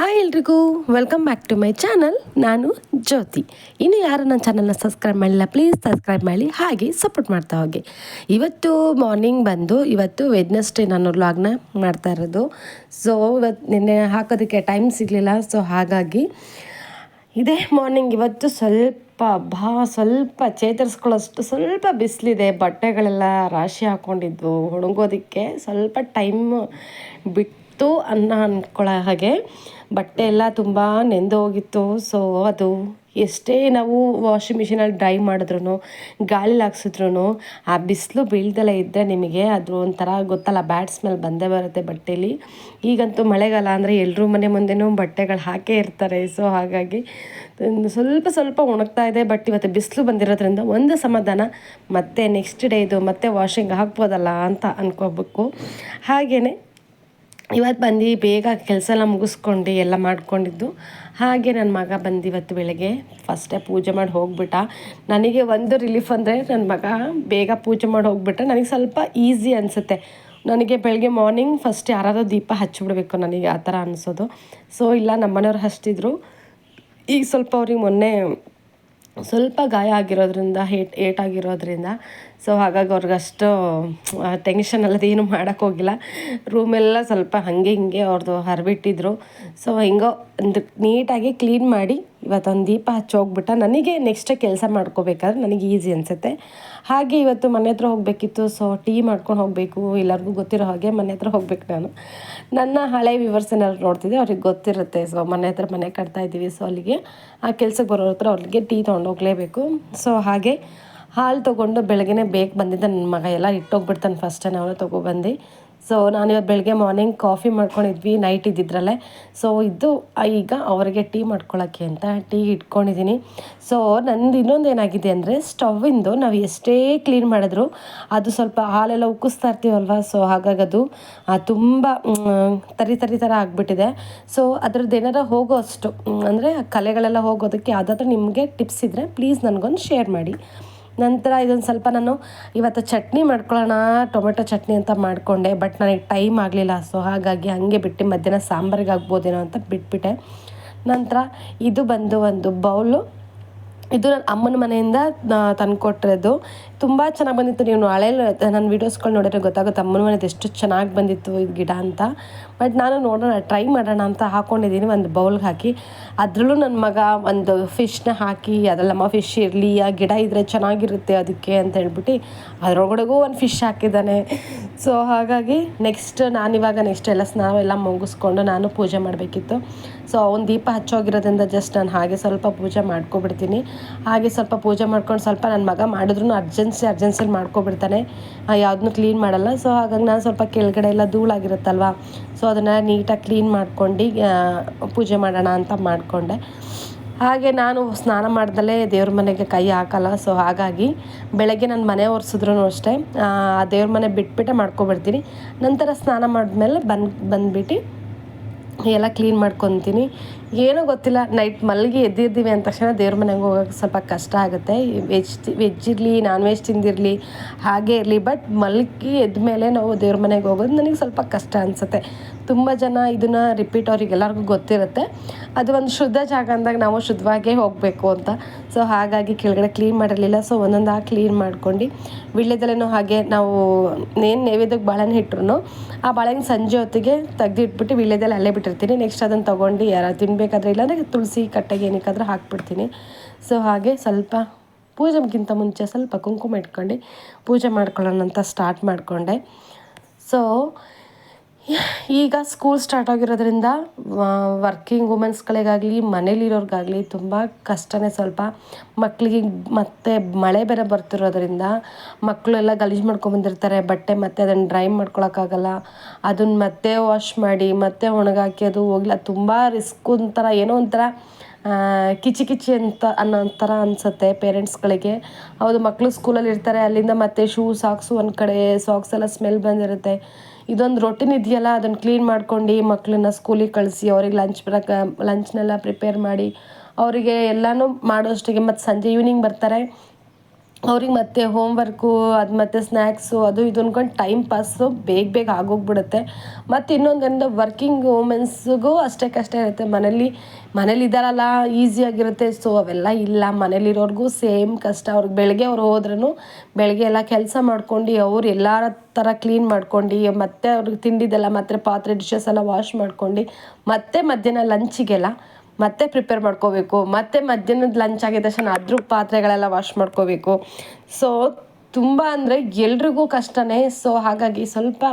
Hi ಎಲ್ರಿಗೂ welcome back to my channel. ನಾನು ಜ್ಯೋತಿ. ಇನ್ನು ಯಾರು ನನ್ನ ಚಾನಲ್ನ ಸಬ್ಸ್ಕ್ರೈಬ್ ಮಾಡಿಲ್ಲ ಪ್ಲೀಸ್ ಸಬ್ಸ್ಕ್ರೈಬ್ ಮಾಡಿ, ಹಾಗೆ ಸಪೋರ್ಟ್ ಮಾಡ್ತಾ ಹೋಗಿ. ಇವತ್ತು ಮಾರ್ನಿಂಗ್ ಇವತ್ತು ವೆಡ್ನೆಸ್ಡೇ ನಾನು ವ್ಲಾಗ್ನ ಮಾಡ್ತಾ ಇರೋದು. ಸೊ ಇವತ್ತು ನಿನ್ನೆ ಹಾಕೋದಕ್ಕೆ ಟೈಮ್ ಸಿಗಲಿಲ್ಲ. ಸೊ ಹಾಗಾಗಿ ಇದೇ ಮಾರ್ನಿಂಗ್ ಇವತ್ತು ಸ್ವಲ್ಪ ಚೇತರಿಸ್ಕೊಳ್ಳೋಷ್ಟು ಸ್ವಲ್ಪ ಬಿಸಿಲಿದೆ. ಬಟ್ಟೆಗಳೆಲ್ಲ ರಾಶಿ ಹಾಕ್ಕೊಂಡಿದ್ವು, ಒಣಗೋದಕ್ಕೆ ಸ್ವಲ್ಪ ಟೈಮ್ ಬಿಟ್ಟು ಅಂದ್ಕೊಳ್ಳೋ ಹಾಗೆ ಬಟ್ಟೆ ಎಲ್ಲ ತುಂಬ ನೆಂದು ಹೋಗಿತ್ತು. ಸೊ ಅದು ಎಷ್ಟೇ ನಾವು ವಾಷಿಂಗ್ ಮಿಷಿನಲ್ಲಿ ಡ್ರೈ ಮಾಡಿದ್ರು, ಗಾಳಿಲಿ ಹಾಕ್ಸಿದ್ರು ಆ ಬಿಸಿಲು ಬೀಳ್ದಲೇ ಇದ್ದರೆ ನಿಮಗೆ ಅದು ಒಂಥರ ಗೊತ್ತಲ್ಲ, ಬ್ಯಾಡ್ ಸ್ಮೆಲ್ ಬಂದೇ ಬರುತ್ತೆ ಬಟ್ಟೆಲಿ. ಈಗಂತೂ ಮಳೆಗಾಲ ಅಂದರೆ ಎಲ್ಲರೂ ಮನೆ ಮುಂದೆನೂ ಬಟ್ಟೆಗಳು ಹಾಕೇ ಇರ್ತಾರೆ. ಸೊ ಹಾಗಾಗಿ ಸ್ವಲ್ಪ ಒಣಗ್ತಾ ಇದೆ. ಬಟ್ ಇವತ್ತು ಬಿಸಿಲು ಬಂದಿರೋದ್ರಿಂದ ಒಂದು ಸಮಾಧಾನ, ಮತ್ತೆ ನೆಕ್ಸ್ಟ್ ಡೇ ಇದು ಮತ್ತೆ ವಾಷಿಂಗ್ ಹಾಕ್ಬೋದಲ್ಲ ಅಂತ ಅನ್ಕೋಬೇಕು. ಹಾಗೆಯೇ ಇವತ್ತು ಬೇಗ ಕೆಲಸ ಎಲ್ಲ ಮುಗಿಸ್ಕೊಂಡು ಎಲ್ಲ ಮಾಡ್ಕೊಂಡಿದ್ದು. ಹಾಗೆ ನನ್ನ ಮಗ ಇವತ್ತು ಬೆಳಗ್ಗೆ ಫಸ್ಟೇ ಪೂಜೆ ಮಾಡಿ ಹೋಗ್ಬಿಟ್ಟ. ನನಗೆ ಒಂದು ರಿಲೀಫ್ ಅಂದರೆ ನನ್ನ ಮಗ ಬೇಗ ಪೂಜೆ ಮಾಡಿ ಹೋಗ್ಬಿಟ್ರೆ ನನಗೆ ಸ್ವಲ್ಪ ಈಸಿ ಅನಿಸುತ್ತೆ. ನನಗೆ ಬೆಳಗ್ಗೆ ಮಾರ್ನಿಂಗ್ ಫಸ್ಟ್ ಯಾರಾದರೂ ದೀಪ ಹಚ್ಚಿಬಿಡ್ಬೇಕು, ನನಗೆ ಆ ಥರ ಅನಿಸೋದು. ಸೊ ಇಲ್ಲ, ನಮ್ಮನೆಯವ್ರು ಹಚ್ತಿದ್ರು. ಈಗ ಸ್ವಲ್ಪ ಅವ್ರಿಗೆ ಮೊನ್ನೆ ಸ್ವಲ್ಪ ಗಾಯ ಆಗಿರೋದ್ರಿಂದ ಏಟಾಗಿರೋದ್ರಿಂದ ಸೊ ಹಾಗಾಗಿ ಅವ್ರಿಗಷ್ಟು ಟೆನ್ಷನ್ ಅಲ್ಲದೇನು ಮಾಡೋಕ್ಕೋಗಿಲ್ಲ. ರೂಮೆಲ್ಲ ಸ್ವಲ್ಪ ಹಾಗೆ ಹಿಂಗೆ ಅವ್ರದ್ದು ಹರಿಬಿಟ್ಟಿದ್ರು. ಸೊ ಹಿಂಗೋ ಒಂದು ನೀಟಾಗಿ ಕ್ಲೀನ್ ಮಾಡಿ ಇವತ್ತೊಂದು ದೀಪ ಹಚ್ಚಿ ಹೋಗ್ಬಿಟ್ಟ. ನನಗೆ ನೆಕ್ಸ್ಟ್ ಕೆಲಸ ಮಾಡ್ಕೋಬೇಕಾದ್ರೆ ನನಗೆ ಈಸಿ ಅನಿಸುತ್ತೆ. ಹಾಗೆ ಇವತ್ತು ಮನೆ ಹತ್ರ ಹೋಗಬೇಕಿತ್ತು. ಸೊ ಟೀ ಮಾಡ್ಕೊಂಡು ಹೋಗಬೇಕು, ಎಲ್ಲರಿಗೂ ಗೊತ್ತಿರೋ ಹಾಗೆ ಮನೆ ಹತ್ರ ಹೋಗ್ಬೇಕು. ನನ್ನ ಹಳೆ ವ್ಯೂವರ್ಸ್ ಏನಾದ್ರು ನೋಡ್ತಿದ್ದೆ ಅವ್ರಿಗೆ ಗೊತ್ತಿರುತ್ತೆ. ಸೊ ಮನೆ ಹತ್ರ ಮನೆ ಕಟ್ತಾ ಇದ್ದೀವಿ. ಸೊ ಅಲ್ಲಿಗೆ ಆ ಕೆಲ್ಸಕ್ಕೆ ಬರೋರ ಹತ್ರ ಅವ್ರಿಗೆ ಟೀ ತೊಗೊಂಡೋಗ್ಲೇಬೇಕು. ಸೊ ಹಾಗೆ ಹಾಲು ತೊಗೊಂಡು ಬೆಳಗ್ಗೆ ಬೇಗ ಬಂದಿದ್ದ ನನ್ನ ಮಗ ಎಲ್ಲ ಇಟ್ಟೋಗ್ಬಿಡ್ತಾನೆ ಫಸ್ಟೇ, ಅವನು ತೊಗೊಬಂದು. ಸೊ ನಾನಿವತ್ತು ಬೆಳಗ್ಗೆ ಮಾರ್ನಿಂಗ್ ಕಾಫಿ ಮಾಡ್ಕೊಂಡಿದ್ವಿ, ನೈಟ್ ಇದ್ದಿದ್ರಲ್ಲೇ. ಸೊ ಈಗ ಅವರಿಗೆ ಟೀ ಮಾಡ್ಕೊಳ್ಳೋಕ್ಕೆ ಅಂತ ಟೀ ಇಟ್ಕೊಂಡಿದ್ದೀನಿ. ಸೊ ನಂದು ಇನ್ನೊಂದು ಏನಾಗಿದೆ ಅಂದರೆ, ಸ್ಟವ್ವಿಂದು ನಾವು ಎಷ್ಟೇ ಕ್ಲೀನ್ ಮಾಡಿದ್ರು ಅದು ಸ್ವಲ್ಪ ಹಾಲೆಲ್ಲ ಉಕ್ಕಿಸ್ತಾ ಇರ್ತೀವಲ್ವ. ಸೊ ಹಾಗಾಗಿ ಅದು ತುಂಬ ತರಿ ಥರ ಆಗಿಬಿಟ್ಟಿದೆ. ಸೊ ಅದ್ರದ್ದು ಏನಾರ ಹೋಗೋ ಅಷ್ಟು ಅಂದರೆ ಕಲೆಗಳೆಲ್ಲ ಹೋಗೋದಕ್ಕೆ ಯಾವುದಾದ್ರೂ ನಿಮಗೆ ಟಿಪ್ಸ್ ಇದ್ದರೆ ಪ್ಲೀಸ್ ನನಗೊಂದು ಶೇರ್ ಮಾಡಿ. ನಂತರ ಇದೊಂದು ಸ್ವಲ್ಪ ನಾನು ಇವತ್ತು ಚಟ್ನಿ ಮಾಡ್ಕೊಳ್ಳೋಣ, ಟೊಮೆಟೊ ಚಟ್ನಿ ಅಂತ ಮಾಡಿಕೊಂಡೆ. ಬಟ್ ನನಗೆ ಟೈಮ್ ಆಗಲಿಲ್ಲ. ಸೊ ಹಾಗಾಗಿ ಹಾಗೆ ಬಿಟ್ಟು ಮಧ್ಯಾಹ್ನ ಸಾಂಬಾರಿಗೆ ಆಗ್ಬೋದೇನೋ ಅಂತ ಬಿಟ್ಬಿಟ್ಟೆ. ನಂತರ ಇದು ಒಂದು ಬೌಲು, ಇದು ನನ್ನ ಅಮ್ಮನ ಮನೆಯಿಂದ ತಂದುಕೊಟ್ಟಿರೋದು. ತುಂಬ ಚೆನ್ನಾಗಿ ಬಂದಿತ್ತು. ನೀವು ಹಳೆ ನನ್ನ ವೀಡಿಯೋಸ್ಗಳು ನೋಡಿದ್ರೆ ಗೊತ್ತಾಗುತ್ತೆ ಅಮ್ಮನ ಮನೆದು ಎಷ್ಟು ಚೆನ್ನಾಗಿ ಬಂದಿತ್ತು ಇದು ಗಿಡ ಅಂತ. ಬಟ್ ನಾನು ನೋಡೋಣ, ಟ್ರೈ ಮಾಡೋಣ ಅಂತ ಹಾಕ್ಕೊಂಡಿದ್ದೀನಿ ಒಂದು ಬೌಲ್ಗೆ ಹಾಕಿ. ಅದರಲ್ಲೂ ನನ್ನ ಮಗ ಒಂದು ಫಿಶ್ನ ಹಾಕಿ, ಅದರಲ್ಲಮ್ಮ ಫಿಶ್ ಇರಲಿ, ಆ ಗಿಡ ಇದ್ದರೆ ಚೆನ್ನಾಗಿರುತ್ತೆ ಅದಕ್ಕೆ ಅಂತ ಹೇಳ್ಬಿಟ್ಟು ಅದರೊಳಗಡೆಗೂ ಒಂದು ಫಿಶ್ ಹಾಕಿದ್ದಾನೆ. ಸೊ ಹಾಗಾಗಿ ನೆಕ್ಸ್ಟ್ ಎಲ್ಲ ಸ್ನಾನ ಎಲ್ಲ ಮುಗಿಸ್ಕೊಂಡು ನಾನು ಪೂಜೆ ಮಾಡಬೇಕಿತ್ತು. ಸೊ ಒಂದು ದೀಪ ಹಚ್ಚೋಗಿರೋದ್ರಿಂದ ಜಸ್ಟ್ ನಾನು ಹಾಗೆ ಸ್ವಲ್ಪ ಪೂಜೆ ಮಾಡ್ಕೊಬಿಡ್ತೀನಿ. ಹಾಗೆ ಸ್ವಲ್ಪ ಪೂಜೆ ಮಾಡ್ಕೊಂಡು ಸ್ವಲ್ಪ ನನ್ನ ಮಗ ಮಾಡಿದ್ರು ಅರ್ಜೆನ್ಸಿಲಿ ಮಾಡ್ಕೊಬಿಡ್ತಾನೆ, ಯಾವುದನ್ನೂ ಕ್ಲೀನ್ ಮಾಡಲ್ಲ. ಸೊ ಹಾಗಾಗಿ ನಾನು ಸ್ವಲ್ಪ ಕೆಳಗಡೆ ಎಲ್ಲ ಧೂಳಾಗಿರುತ್ತಲ್ವ, ಸೊ ಅದನ್ನು ನೀಟಾಗಿ ಕ್ಲೀನ್ ಮಾಡ್ಕೊಂಡು ಪೂಜೆ ಮಾಡೋಣ ಅಂತ ಮಾಡಿಕೊಂಡೆ. ಹಾಗೆ ನಾನು ಸ್ನಾನ ಮಾಡ್ದಲೇ ದೇವ್ರ ಮನೆಗೆ ಕೈ ಹಾಕಲ್ಲ. ಸೊ ಹಾಗಾಗಿ ಬೆಳಗ್ಗೆ ನನ್ನ ಮನೆ ಒರೆಸಿದ್ರು ಅಷ್ಟೇ ಆ ದೇವ್ರ ಮನೆ ಬಿಟ್ಬಿಟ್ಟೆ ಮಾಡ್ಕೊಬಿಡ್ತೀನಿ. ನಂತರ ಸ್ನಾನ ಮಾಡಿದ್ಮೇಲೆ ಬಂದ್ಬಿಟ್ಟು ಎಲ್ಲ ಕ್ಲೀನ್ ಮಾಡ್ಕೊತೀನಿ. ಏನೋ ಗೊತ್ತಿಲ್ಲ, ನೈಟ್ ಮಲಗಿ ಎದ್ದಿರ್ತೀವಿ ಅಂದ ತಕ್ಷಣ ದೇವ್ರ ಮನೆಗೆ ಹೋಗೋಕ್ಕೆ ಸ್ವಲ್ಪ ಕಷ್ಟ ಆಗುತ್ತೆ. ವೆಜ್ ಇರಲಿ ನಾನ್ ವೆಜ್ ತಿಂದಿರಲಿ ಹಾಗೆ ಇರಲಿ, ಬಟ್ ಮಲಗಿ ಎದ್ದ ಮೇಲೆ ನಾವು ದೇವ್ರ ಮನೆಗೆ ಹೋಗೋದು ನನಗೆ ಸ್ವಲ್ಪ ಕಷ್ಟ ಅನಿಸುತ್ತೆ. ತುಂಬ ಜನ ಇದನ್ನು ರಿಪೀಟ್ ಅವ್ರಿಗೆಲ್ಲರಿಗೂ ಗೊತ್ತಿರುತ್ತೆ. ಅದು ಒಂದು ಶುದ್ಧ ಜಾಗ ಅಂದಾಗ ನಾವು ಶುದ್ಧವಾಗೇ ಹೋಗಬೇಕು ಅಂತ. ಸೊ ಹಾಗಾಗಿ ಕೆಳಗಡೆ ಕ್ಲೀನ್ ಮಾಡಿರಲಿಲ್ಲ. ಸೊ ಒಂದೊಂದಾಗಿ ಕ್ಲೀನ್ ಮಾಡ್ಕೊಂಡು ವೀಳ್ಯದೆಲೆನೂ ಹಾಗೆ ನಾವು ನೈವೇದ್ಯಕ್ಕೆ ಬಾಳೆಹಣ್ಣು ಇಟ್ಟರು ಆ ಬಾಳೆಹಣ್ಣು ಸಂಜೆ ಹೊತ್ತಿಗೆ ತೆಗೆದಿಟ್ಬಿಟ್ಟು ವೀಳ್ಯದೆಲೆ ಅಲ್ಲೇ ಬಿಟ್ಟಿರ್ತೀನಿ. ನೆಕ್ಸ್ಟ್ ಅದನ್ನು ತೊಗೊಂಡು ಯಾರು ತಿನ್ನಬೇಕಾದ್ರೆ ಇಲ್ಲಾಂದರೆ ತುಳಸಿ ಕಟ್ಟೆಗೆ ಏನಕ್ಕಾದ್ರೂ ಹಾಕ್ಬಿಡ್ತೀನಿ. ಸೊ ಹಾಗೆ ಸ್ವಲ್ಪ ಪೂಜೆಗಿಂತ ಮುಂಚೆ ಸ್ವಲ್ಪ ಕುಂಕುಮ ಇಟ್ಕೊಂಡು ಪೂಜೆ ಮಾಡ್ಕೊಳ್ಳೋಣ ಅಂತ ಸ್ಟಾರ್ಟ್ ಮಾಡಿಕೊಂಡೆ. ಸೊ ಈಗ ಸ್ಕೂಲ್ ಸ್ಟಾರ್ಟ್ ಆಗಿರೋದ್ರಿಂದ ವರ್ಕಿಂಗ್ ವುಮೆನ್ಸ್ಗಳಿಗಾಗಲಿ ಮನೇಲಿರೋರಿಗಾಗಲಿ ತುಂಬ ಕಷ್ಟನೇ ಸ್ವಲ್ಪ. ಮಕ್ಕಳಿಗೆ ಮತ್ತೆ ಮಳೆ ಬೇರೆ ಬರ್ತಿರೋದ್ರಿಂದ ಮಕ್ಕಳೆಲ್ಲ ಗಲೀಜು ಮಾಡ್ಕೊಂಬಂದಿರ್ತಾರೆ ಬಟ್ಟೆ, ಮತ್ತು ಅದನ್ನು ಡ್ರೈ ಮಾಡ್ಕೊಳಕ್ಕಾಗಲ್ಲ. ಅದನ್ನು ಮತ್ತೆ ವಾಶ್ ಮಾಡಿ ಮತ್ತೆ ಒಣಗಾಕಿ ಅದು ಹೋಗಿಲ್ಲ, ತುಂಬ ರಿಸ್ಕ್. ಒಂಥರ ಏನೋ ಒಂಥರ ಕಿಚಿ ಅಂತ ಅನ್ನೋ ಥರ ಅನಿಸುತ್ತೆ ಪೇರೆಂಟ್ಸ್ಗಳಿಗೆ. ಹೌದು, ಮಕ್ಕಳು ಸ್ಕೂಲಲ್ಲಿ ಇರ್ತಾರೆ, ಅಲ್ಲಿಂದ ಮತ್ತೆ ಶೂ ಸಾಕ್ಸು ಒಂದು ಕಡೆ, ಸಾಕ್ಸ್ ಎಲ್ಲ ಸ್ಮೆಲ್ ಬಂದಿರುತ್ತೆ. ಇದೊಂದು ರೊಟೀನ್ ಇದೆಯಲ್ಲ, ಅದನ್ನು ಕ್ಲೀನ್ ಮಾಡ್ಕೊಂಡು ಮಕ್ಕಳನ್ನ ಸ್ಕೂಲಿಗೆ ಕಳಿಸಿ ಅವ್ರಿಗೆ ಲಂಚ್ನೆಲ್ಲ ಪ್ರಿಪೇರ್ ಮಾಡಿ ಅವರಿಗೆ ಎಲ್ಲನೂ ಮಾಡೋಷ್ಟಿಗೆ ಮತ್ತು ಸಂಜೆ ಈವ್ನಿಂಗ್ ಬರ್ತಾರೆ. ಅವ್ರಿಗೆ ಮತ್ತೆ ಹೋಮ್ವರ್ಕು ಅದು ಮತ್ತು ಸ್ನ್ಯಾಕ್ಸು ಅದು ಇದು ಅಂದ್ಕೊಂಡು ಟೈಮ್ ಪಾಸು ಬೇಗ ಬೇಗ ಆಗೋಗ್ಬಿಡುತ್ತೆ. ಮತ್ತು ಇನ್ನೊಂದರಿಂದ ವರ್ಕಿಂಗ್ ವುಮೆನ್ಸ್ಗೂ ಅಷ್ಟಕ್ಕಷ್ಟೇ ಇರುತ್ತೆ. ಮನೇಲಿ ಇದ್ದಾರಲ್ಲ ಈಸಿಯಾಗಿರುತ್ತೆ. ಸೊ ಅವೆಲ್ಲ ಇಲ್ಲ, ಮನೇಲಿರೋರ್ಗೂ ಸೇಮ್ ಕಷ್ಟ. ಅವ್ರಿಗೆ ಬೆಳಗ್ಗೆ ಅವ್ರು ಹೋದ್ರೂ ಬೆಳಗ್ಗೆ ಎಲ್ಲ ಕೆಲಸ ಮಾಡ್ಕೊಂಡು ಅವ್ರು ಎಲ್ಲರ ಥರ ಕ್ಲೀನ್ ಮಾಡ್ಕೊಂಡು ಮತ್ತೆ ಅವ್ರಿಗೆ ತಿಂಡಿದೆಲ್ಲ ಮತ್ತೆ ಪಾತ್ರೆ ಡಿಶಸ್ ಎಲ್ಲ ವಾಶ್ ಮಾಡ್ಕೊಂಡು ಮತ್ತೆ ಮಧ್ಯಾಹ್ನ ಲಂಚಿಗೆಲ್ಲ ಮತ್ತೆ ಪ್ರಿಪೇರ್ ಮಾಡ್ಕೋಬೇಕು. ಮತ್ತು ಮಧ್ಯಾಹ್ನದ ಲಂಚ್ ಆಗಿದ ತಕ್ಷಣ ಅದ್ರ ಪಾತ್ರೆಗಳೆಲ್ಲ ವಾಶ್ ಮಾಡ್ಕೋಬೇಕು. ಸೊ ತುಂಬ ಅಂದರೆ ಎಲ್ರಿಗೂ ಕಷ್ಟನೇ. ಸೊ ಹಾಗಾಗಿ ಸ್ವಲ್ಪ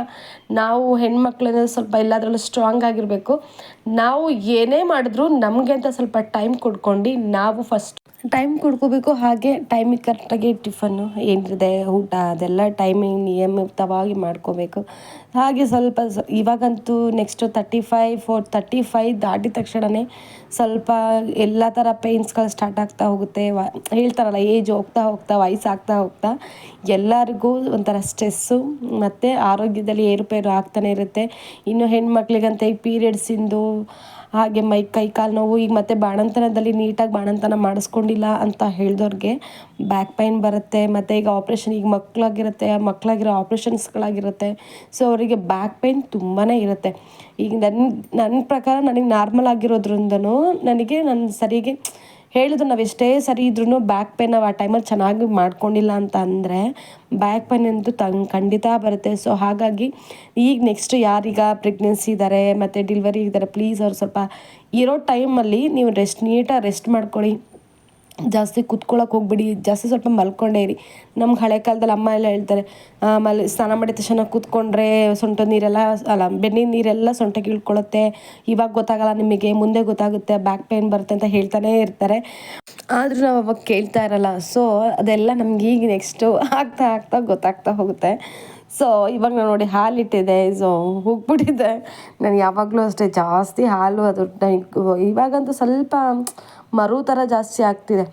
ನಾವು ಹೆಣ್ಮಕ್ಳನ್ನ ಸ್ವಲ್ಪ ಎಲ್ಲದರಲ್ಲೂ ಸ್ಟ್ರಾಂಗ್ ಆಗಿರಬೇಕು. ನಾವು ಏನೇ ಮಾಡಿದ್ರೂ ನಮಗೆ ಅಂತ ಸ್ವಲ್ಪ ಟೈಮ್ ಕೊಡ್ಕೊಂಡು ನಾವು ಫಸ್ಟ್ ಟೈಮ್ ಕೊಡ್ಕೋಬೇಕು. ಹಾಗೆ ಟೈಮಿಗೆ ಕರೆಕ್ಟಾಗಿ ಟಿಫನ್ನು ಏನಿದೆ ಊಟ ಅದೆಲ್ಲ ಟೈಮಿಂಗ್ ನಿಯಮಿತವಾಗಿ ಮಾಡ್ಕೋಬೇಕು. ಹಾಗೆ ಸ್ವಲ್ಪ ಇವಾಗಂತೂ ನೆಕ್ಸ್ಟು 35 ದಾಟಿದ ತಕ್ಷಣವೇ ಸ್ವಲ್ಪ ಎಲ್ಲ ಥರ ಪೇಯ್ನ್ಸ್ಗಳು ಸ್ಟಾರ್ಟ್ ಆಗ್ತಾ ಹೋಗುತ್ತೆ. ಹೇಳ್ತಾರಲ್ಲ ಏಜ್ ಹೋಗ್ತಾ ವಯಸ್ಸಾಗ್ತಾ ಹೋಗ್ತಾ ಎಲ್ಲರಿಗೂ ಒಂಥರ ಸ್ಟ್ರೆಸ್ಸು ಮತ್ತು ಆರೋಗ್ಯದಲ್ಲಿ ಏರುಪೇರು ಆಗ್ತಾನೆ ಇರುತ್ತೆ. ಇನ್ನು ಹೆಣ್ಮಕ್ಳಿಗಂತ ಈ ಪೀರಿಯಡ್ಸಿಂದು ಹಾಗೆ ಕೈ ಕಾಲು ನೋವು, ಈಗ ಮತ್ತು ಬಾಣಂತನದಲ್ಲಿ ನೀಟಾಗಿ ಬಾಣಂತನ ಮಾಡಿಸ್ಕೊಂಡಿಲ್ಲ ಅಂತ ಹೇಳಿದವ್ರಿಗೆ ಬ್ಯಾಕ್ ಪೈನ್ ಬರುತ್ತೆ. ಮತ್ತು ಈಗ ಆಪ್ರೇಷನ್, ಈಗ ಮಕ್ಕಳಾಗಿರೋ ಆಪ್ರೇಷನ್ಸ್ಗಳಾಗಿರುತ್ತೆ. ಸೊ ಅವರಿಗೆ ಬ್ಯಾಕ್ ಪೈನ್ ತುಂಬಾ ಇರುತ್ತೆ. ಈಗ ನನ್ನ ಪ್ರಕಾರ ನನಗೆ ನಾರ್ಮಲ್ ಆಗಿರೋದ್ರಿಂದನೂ ನಾನು ಸರಿಗೆ ಹೇಳಿದ್ರು, ನಾವು ಎಷ್ಟೇ ಸರಿ ಇದ್ರೂ ಬ್ಯಾಕ್ ಪೇನ್ ನಾವು ಆ ಟೈಮಲ್ಲಿ ಚೆನ್ನಾಗಿ ಮಾಡ್ಕೊಂಡಿಲ್ಲ ಅಂತ ಅಂದರೆ ಬ್ಯಾಕ್ ಪೇನ್ ಅಂತೂ ಖಂಡಿತ ಬರುತ್ತೆ. ಸೊ ಹಾಗಾಗಿ ಈಗ ನೆಕ್ಸ್ಟ್ ಯಾರೀಗ ಪ್ರೆಗ್ನೆನ್ಸಿ ಇದ್ದಾರೆ ಮತ್ತು ಡೆಲಿವರಿ ಇದ್ದಾರೆ, ಪ್ಲೀಸ್ ಅವ್ರು ಸ್ವಲ್ಪ ಇರೋ ಟೈಮಲ್ಲಿ ನೀವು ನೀಟಾಗಿ ರೆಸ್ಟ್ ಮಾಡ್ಕೊಳ್ಳಿ. ಜಾಸ್ತಿ ಕುತ್ಕೊಳ್ಳೋಕೆ ಹೋಗ್ಬಿಡಿ, ಜಾಸ್ತಿ ಸ್ವಲ್ಪ ಮಲ್ಕೊಂಡೇ ಇರಿ. ನಮ್ಗೆ ಹಳೆ ಕಾಲದಲ್ಲಿ ಅಮ್ಮ ಎಲ್ಲ ಹೇಳ್ತಾರೆ, ಸ್ನಾನ ಮಾಡಿದ ತಕ್ಷಣ ಕೂತ್ಕೊಂಡ್ರೆ ಸೊಂಟದ ನೀರೆಲ್ಲ ಬೆನ್ನಿನ ನೀರೆಲ್ಲ ಸೊಂಟಕ್ಕೆ ಇಳ್ಕೊಳ್ಳುತ್ತೆ, ಇವಾಗ ಗೊತ್ತಾಗಲ್ಲ ನಿಮಗೆ, ಮುಂದೆ ಗೊತ್ತಾಗುತ್ತೆ, ಬ್ಯಾಕ್ ಪೇನ್ ಬರುತ್ತೆ ಅಂತ ಹೇಳ್ತಾನೆ ಇರ್ತಾರೆ. ಆದರೂ ನಾವು ಅವಾಗ ಕೇಳ್ತಾ ಇರಲ್ಲ. ಸೊ ಅದೆಲ್ಲ ನಮ್ಗೆ ಈಗ ನೆಕ್ಸ್ಟು ಆಗ್ತಾ ಗೊತ್ತಾಗ್ತಾ ಹೋಗುತ್ತೆ. ಸೊ ಇವಾಗ ನಾನು ನೋಡಿ ಹಾಲಿಟ್ಟಿದೆ, ಸೊ ಹೋಗ್ಬಿಟ್ಟಿದೆ. ನಾನು ಯಾವಾಗಲೂ ಅಷ್ಟೇ ಜಾಸ್ತಿ ಹಾಲು ಅದು ಇವಾಗಂತೂ ಸ್ವಲ್ಪ ಮರು ಥರ ಜಾಸ್ತಿ ಆಗ್ತಿದೆ.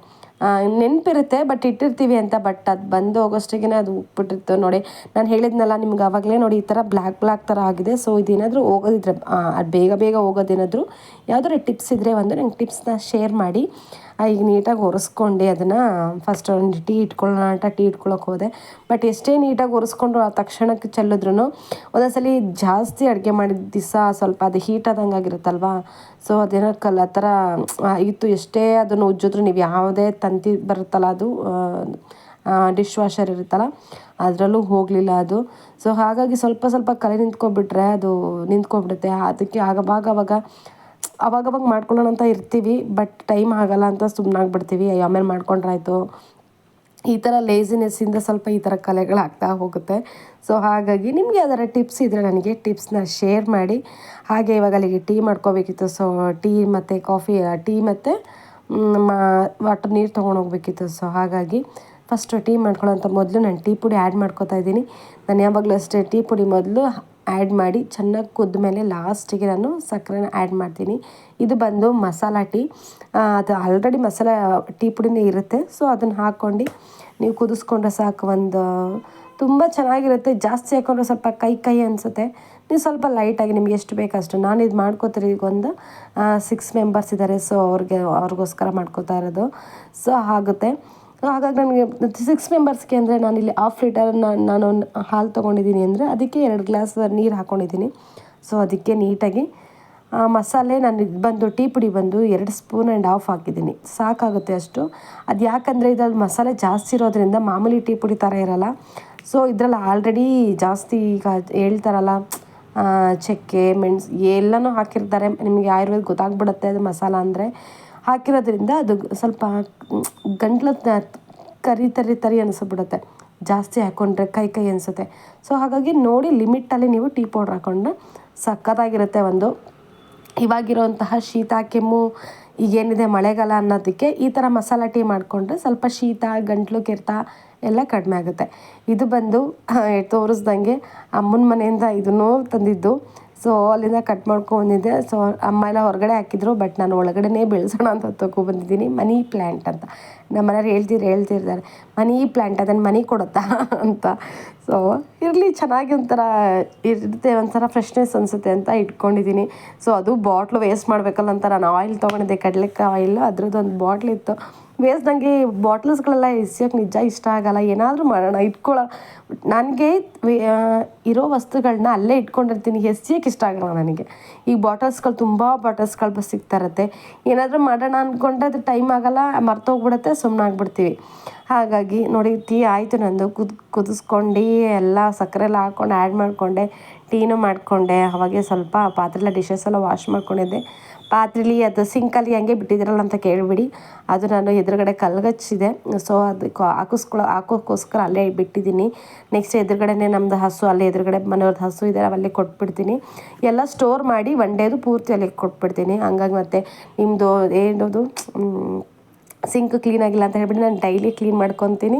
ನೆನಪಿರುತ್ತೆ ಬಟ್ ಇಟ್ಟಿರ್ತೀವಿ ಅಂತ, ಬಟ್ ಅದು ಬಂದು ಹೋಗೋಷ್ಟಿಗೆ ಅದು ಉಪ್ಪಿಟ್ಟಿತ್ತು ನೋಡಿ. ನಾನು ಹೇಳಿದ್ನಲ್ಲ ನಿಮ್ಗೆ ಆವಾಗಲೇ ನೋಡಿ ಈ ಥರ ಬ್ಲ್ಯಾಕ್ ಥರ ಆಗಿದೆ. ಸೊ ಇದೇನಾದರೂ ಹೋಗೋದಿದ್ರೆ ಅದು ಬೇಗ ಹೋಗೋದೇನಾದರೂ ಯಾವುದಾದ್ರು ಟಿಪ್ಸ್ ಇದ್ದರೆ ನಂಗೆ ಟಿಪ್ಸ್ನ ಶೇರ್ ಮಾಡಿ. ಈಗ ನೀಟಾಗಿ ಒರೆಸ್ಕೊಂಡು ಅದನ್ನು ಫಸ್ಟ್ ಒಂದು ಟೀ ಇಟ್ಕೊಳ್ಳೋಕೆ ಹೋದೆ. ಬಟ್ ಎಷ್ಟೇ ನೀಟಾಗಿ ಒರೆಸ್ಕೊಂಡು ಆ ತಕ್ಷಣಕ್ಕೆ ಚೆಲ್ಲಿದ್ರೂ ಒಂದೊಂದ್ಸಲಿ ಜಾಸ್ತಿ ಅಡುಗೆ ಮಾಡಿದ ದಿವಸ ಸ್ವಲ್ಪ ಅದು ಹೀಟ್ ಆದಂಗೆ ಆಗಿರುತ್ತಲ್ವ. ಸೊ ಅದೇನೋ ಆ ಥರ ಇತ್ತು. ಎಷ್ಟೇ ಅದನ್ನು ಉಜ್ಜಿದ್ರು ನೀವು ಯಾವುದೇ ತಂತಿ ಬರುತ್ತಲ್ಲ ಅದು ಡಿಶ್ ವಾಷರ್ ಇರುತ್ತಲ್ಲ ಅದರಲ್ಲೂ ಹೋಗಲಿಲ್ಲ ಅದು. ಸೊ ಹಾಗಾಗಿ ಸ್ವಲ್ಪ ಕಲೆ ನಿಂತ್ಕೊಬಿಟ್ರೆ ಅದು ನಿಂತ್ಕೊಬಿಡುತ್ತೆ. ಅದಕ್ಕೆ ಅವಾಗವಾಗ ಮಾಡ್ಕೊಳ್ಳೋಣ ಅಂತ ಇರ್ತೀವಿ, ಬಟ್ ಟೈಮ್ ಆಗಲ್ಲ ಅಂತ ಸುಮ್ಮನಾಗ್ಬಿಡ್ತೀವಿ. ಆಮೇಲೆ ಮಾಡ್ಕೊಂಡ್ರಾಯ್ತು, ಈ ಥರ ಲೇಸಿನೆಸ್ಸಿಂದ ಸ್ವಲ್ಪ ಈ ಥರ ಕಲೆಗಳಾಗ್ತಾ ಹೋಗುತ್ತೆ. ಸೊ ಹಾಗಾಗಿ ನಿಮಗೆ ಯಾವ್ದಾರ ಟಿಪ್ಸ್ ಇದ್ದರೆ ನನಗೆ ಟಿಪ್ಸ್ನ ಶೇರ್ ಮಾಡಿ. ಹಾಗೆ ಇವಾಗ ಅಲ್ಲಿಗೆ ಟೀ ಮಾಡ್ಕೋಬೇಕಿತ್ತು. ಸೊ ಟೀ ಮತ್ತು ಕಾಫಿ, ಟೀ ಮತ್ತು ವಾಟರ್ ನೀರು ತೊಗೊಂಡೋಗ್ಬೇಕಿತ್ತು. ಸೊ ಹಾಗಾಗಿ ಫಸ್ಟು ಟೀ ಮಾಡ್ಕೊಳ್ಳೋಂಥ ಮೊದಲು ನಾನು ಟೀ ಪುಡಿ ಆ್ಯಡ್ ಮಾಡ್ಕೊತಾ ಇದ್ದೀನಿ. ನಾನು ಯಾವಾಗಲೂ ಅಷ್ಟೇ ಟೀ ಪುಡಿ ಮೊದಲು ಆ್ಯಡ್ ಮಾಡಿ ಚೆನ್ನಾಗಿ ಕುದ್ದ ಮೇಲೆ ಲಾಸ್ಟಿಗೆ ನಾನು ಸಕ್ಕರೆನ ಆ್ಯಡ್ ಮಾಡ್ತೀನಿ. ಇದು ಬಂದು ಮಸಾಲ ಟೀ, ಅದು ಆಲ್ರೆಡಿ ಮಸಾಲ ಟೀ ಪುಡಿನೇ ಇರುತ್ತೆ. ಸೊ ಅದನ್ನು ಹಾಕ್ಕೊಂಡು ನೀವು ಕುದಿಸ್ಕೊಂಡ್ರೆ ಸಾಕು. ತುಂಬ ಚೆನ್ನಾಗಿರುತ್ತೆ. ಜಾಸ್ತಿ ಹಾಕ್ಕೊಂಡ್ರೆ ಸ್ವಲ್ಪ ಕೈ ಅನಿಸುತ್ತೆ. ನೀವು ಸ್ವಲ್ಪ ಲೈಟಾಗಿ ನಿಮ್ಗೆ ಎಷ್ಟು ಬೇಕಷ್ಟು. ನಾನು ಇದು ಮಾಡ್ಕೋತೀರಿ, ಈಗ ಒಂದು 6 ಮೆಂಬರ್ಸ್ ಇದ್ದಾರೆ. ಸೊ ಅವ್ರಿಗೋಸ್ಕರ ಮಾಡ್ಕೋತಾ ಇರೋದು. ಸೊ ಆಗುತ್ತೆ. ಹಾಗಾಗಿ ನನಗೆ 6 ಮೆಂಬರ್ಸ್ಗೆ ಅಂದರೆ ನಾನಿಲ್ಲಿ 1/2 ಲೀಟರ್ ನಾನು ಹಾಲು ತೊಗೊಂಡಿದ್ದೀನಿ ಅಂದರೆ ಅದಕ್ಕೆ 2 ಗ್ಲಾಸ್ ನೀರು ಹಾಕ್ಕೊಂಡಿದ್ದೀನಿ. ಸೊ ಅದಕ್ಕೆ ನೀಟಾಗಿ ಮಸಾಲೆ ನಾನು ಬಂದು ಟೀ ಪುಡಿ ಬಂದು 2 ಸ್ಪೂನ್ ಆ್ಯಂಡ್ ಹಾಫ್ ಹಾಕಿದ್ದೀನಿ, ಸಾಕಾಗುತ್ತೆ ಅಷ್ಟು. ಅದು ಯಾಕಂದರೆ ಇದ್ರಲ್ಲಿ ಮಸಾಲೆ ಜಾಸ್ತಿ ಇರೋದ್ರಿಂದ ಮಾಮೂಲಿ ಟೀ ಪುಡಿ ಥರ ಇರೋಲ್ಲ. ಸೊ ಇದರಲ್ಲಿ ಆಲ್ರೆಡಿ ಜಾಸ್ತಿ ಈಗ ಹೇಳ್ತಾರಲ್ಲ ಚಕ್ಕೆ ಮೆಣಸು ಎಲ್ಲನೂ ಹಾಕಿರ್ತಾರೆ. ನಿಮಗೆ ಆಯುರ್ವೇದ ಗೊತ್ತಾಗ್ಬಿಡುತ್ತೆ ಅದು ಮಸಾಲ ಅಂದರೆ ಹಾಕಿರೋದ್ರಿಂದ ಅದು ಸ್ವಲ್ಪ ಗಂಟ್ಲು ತರಿ ಅನಿಸ್ಬಿಡುತ್ತೆ. ಜಾಸ್ತಿ ಹಾಕ್ಕೊಂಡ್ರೆ ಕೈ ಅನಿಸುತ್ತೆ. ಸೊ ಹಾಗಾಗಿ ನೋಡಿ ಲಿಮಿಟಲ್ಲಿ ನೀವು ಟೀ ಪೌಡ್ರ್ ಹಾಕ್ಕೊಂಡ್ರೆ ಸಖತ್ತಾಗಿರುತ್ತೆ. ಇವಾಗಿರೋಂತಹ ಶೀತ ಕೆಮ್ಮು ಈಗೇನಿದೆ ಮಳೆಗಾಲ ಅನ್ನೋದಕ್ಕೆ ಈ ಥರ ಮಸಾಲ ಟೀ ಮಾಡಿಕೊಂಡ್ರೆ ಸ್ವಲ್ಪ ಶೀತ ಗಂಟ್ಲು ಕೆರೆತ ಎಲ್ಲ ಕಡಿಮೆ ಆಗುತ್ತೆ. ಇದು ಬಂದು ತೋರಿಸ್ದಂಗೆ ಅಮ್ಮನ ಮನೆಯಿಂದ ಇದನ್ನೂ ತಂದಿದ್ದು. ಸೊ ಅಲ್ಲಿಂದ ಕಟ್ ಮಾಡ್ಕೊಂಬಂದಿದ್ದೆ. ಸೊ ಅಮ್ಮ ಎಲ್ಲ ಹೊರಗಡೆ ಹಾಕಿದ್ರು, ಬಟ್ ನಾನು ಒಳಗಡೆ ಬೆಳೆಸೋಣ ಅಂತ ತೊಗೊಬಂದಿದ್ದೀನಿ. ಮನಿ ಪ್ಲ್ಯಾಂಟ್ ಅಂತ ನಮ್ಮ ಮನೆಯವ್ರು ಹೇಳ್ತಿರ್ತಾರೆ ಮನಿ ಪ್ಲ್ಯಾಂಟ್ ಅದನ್ನು ಮನಿ ಕೊಡುತ್ತಾ ಅಂತ. ಸೊ ಇರಲಿ, ಚೆನ್ನಾಗಿ ಒಂಥರ ಇರುತ್ತೆ, ಒಂಥರ ಫ್ರೆಶ್ನೆಸ್ ಅನಿಸುತ್ತೆ ಅಂತ ಇಟ್ಕೊಂಡಿದ್ದೀನಿ. ಸೊ ಅದು ಬಾಟ್ಲು ವೇಸ್ಟ್ ಮಾಡಬೇಕಲ್ಲ ಅಂತ ನಾನು ಆಯಿಲ್ ತೊಗೊಂಡಿದ್ದೆ, ಕಡಲೆಕಾಯಿ ಆಯಿಲ್, ಅದ್ರದ್ದು ಒಂದು ಬಾಟ್ಲಿತ್ತು ವೇಸ್ಟ್. ನನಗೆ ಬಾಟ್ಲ್ಸ್ಗಳೆಲ್ಲ ಎಸೆಯೋಕ್ಕೆ ನಿಜ ಇಷ್ಟ ಆಗಲ್ಲ. ಏನಾದರೂ ಮಾಡೋಣ ನನಗೆ ಇರೋ ವಸ್ತುಗಳನ್ನ ಅಲ್ಲೇ ಇಟ್ಕೊಂಡಿರ್ತೀನಿ, ಎಸೆಯೋಕ್ಕೆ ಇಷ್ಟ ಆಗಲ್ಲ ನನಗೆ. ಈಗ ತುಂಬ ಬಾಟಲ್ಸ್ಗಳು ಸಿಗ್ತಾ ಇರುತ್ತೆ. ಏನಾದರೂ ಮಾಡೋಣ ಅಂದ್ಕೊಂಡ್ರೆ ಅದು ಟೈಮ್ ಆಗಲ್ಲ, ಮರ್ತೋಗ್ಬಿಡುತ್ತೆ, ಸುಮ್ಮನಾಗ್ಬಿಡ್ತೀವಿ. ಹಾಗಾಗಿ ನೋಡಿ, ಟೀ ಆಯಿತು ನಂದು. ಕುದಿಸ್ಕೊಂಡು ಎಲ್ಲ ಸಕ್ಕರೆ ಎಲ್ಲ ಹಾಕ್ಕೊಂಡು ಆ್ಯಡ್ ಮಾಡಿಕೊಂಡೆ, ಟೀನೂ ಮಾಡಿಕೊಂಡೆ. ಅವಾಗೆ ಸ್ವಲ್ಪ ಪಾತ್ರೆ ಡಿಶಸ್ ಎಲ್ಲ ವಾಶ್ ಮಾಡ್ಕೊಂಡಿದ್ದೆ. ಪಾತ್ರೆಲಿ ಅದು ಸಿಂಕಲ್ಲಿ ಹಂಗೆ ಬಿಟ್ಟಿದ್ದೀರಲ್ಲ ಅಂತ ಕೇಳಿಬಿಡಿ, ಅದು ನಾನು ಎದುರುಗಡೆ ಕಲ್ಗಚ್ಚಿದೆ. ಸೊ ಅದಕ್ಕೆ ಹಾಕೋಕ್ಕೋಸ್ಕರ ಅಲ್ಲೇ ಬಿಟ್ಟಿದ್ದೀನಿ. ನೆಕ್ಸ್ಟ್ ಎದುರುಗಡೆನೇ ನಮ್ಮದು ಹಸು, ಅಲ್ಲೇ ಎದುರುಗಡೆ ಮನೆಯವ್ರದ್ದು ಹಸು ಇದೆ, ಅಲ್ಲೇ ಕೊಟ್ಬಿಡ್ತೀನಿ. ಎಲ್ಲ ಸ್ಟೋರ್ ಮಾಡಿ ಒನ್ ಡೇದು ಪೂರ್ತಿ ಅಲ್ಲಿಗೆ ಕೊಟ್ಬಿಡ್ತೀನಿ. ಹಂಗಾಗಿ ಮತ್ತೆ ನಿಮ್ಮದು ಏನದು ಸಿಂಕ್ ಕ್ಲೀನಾಗಿಲ್ಲ ಅಂತ ಹೇಳ್ಬಿಟ್ಟು ನಾನು ಡೈಲಿ ಕ್ಲೀನ್ ಮಾಡ್ಕೊತೀನಿ.